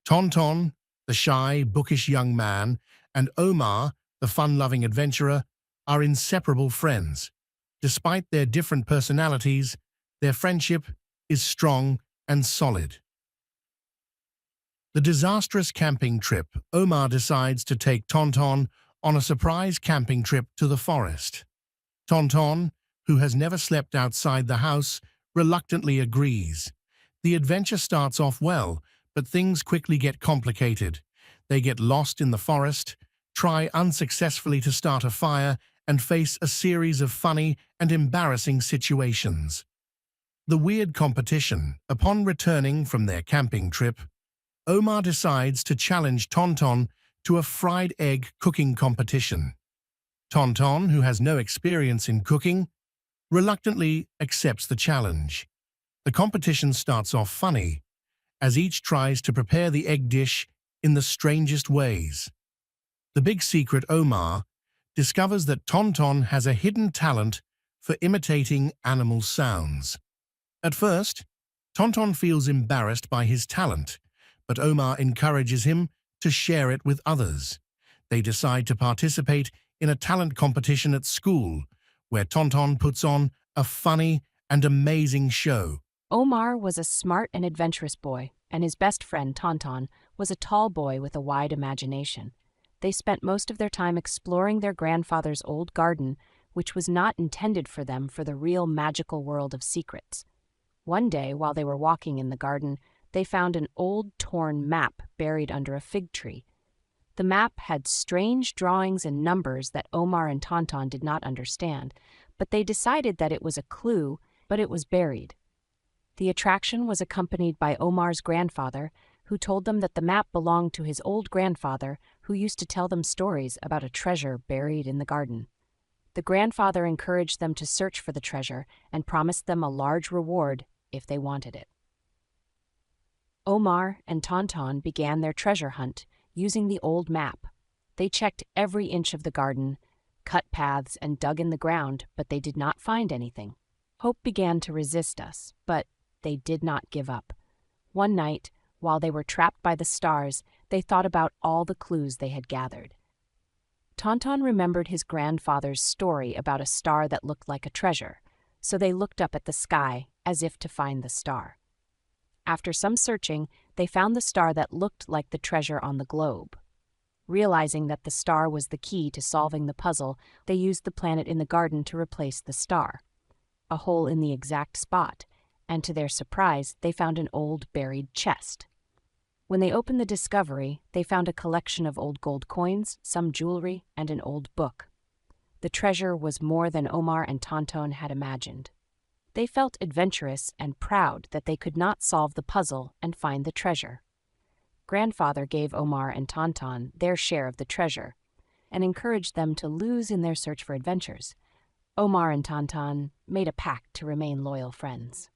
Tonton, the shy, bookish young man, and Omar, the fun-loving adventurer, are inseparable friends. Despite their different personalities, their friendship is strong and solid. The disastrous camping trip. Omar decides to take Tonton on a surprise camping trip to the forest. Tonton, who has never slept outside the house, reluctantly agrees. The adventure starts off well, but things quickly get complicated. They get lost in the forest, try unsuccessfully to start a fire, and face a series of funny and embarrassing situations. The weird competition. Upon returning from their camping trip, Omar decides to challenge Tonton to a fried egg cooking competition. Tonton, who has no experience in cooking, reluctantly accepts the challenge. The competition starts off funny, as each tries to prepare the egg dish in the strangest ways. The big secret. Omar discovers that Tonton has a hidden talent for imitating animal sounds. At first, Tonton feels embarrassed by his talent, but Omar encourages him to share it with others. They decide to participate in a talent competition at school, where Tonton puts on a funny and amazing show. Omar was a smart and adventurous boy, and his best friend, Tonton, was a tall boy with a wide imagination. They spent most of their time exploring their grandfather's old garden, which was not intended for them for the real magical world of secrets. One day, while they were walking in the garden, they found an old torn map buried under a fig tree. The map had strange drawings and numbers that Omar and Tonton did not understand, but they decided that it was a clue, but it was buried. The attraction was accompanied by Omar's grandfather, who told them that the map belonged to his old grandfather, who used to tell them stories about a treasure buried in the garden. The grandfather encouraged them to search for the treasure and promised them a large reward if they wanted it. Omar and Tonton began their treasure hunt using the old map. They checked every inch of the garden, cut paths, and dug in the ground, but they did not find anything. Hope began to resist us, but they did not give up. One night, while they were trapped by the stars, they thought about all the clues they had gathered. Tonton remembered his grandfather's story about a star that looked like a treasure, so they looked up at the sky as if to find the star. After some searching, they found the star that looked like the treasure on the globe. Realizing that the star was the key to solving the puzzle, they used the planet in the garden to replace the star, a hole in the exact spot, and to their surprise, they found an old buried chest. When they opened the discovery, they found a collection of old gold coins, some jewelry, and an old book. The treasure was more than Omar and Tonton had imagined. They felt adventurous and proud that they could not solve the puzzle and find the treasure. Grandfather gave Omar and Tonton their share of the treasure and encouraged them to lose in their search for adventures. Omar and Tonton made a pact to remain loyal friends.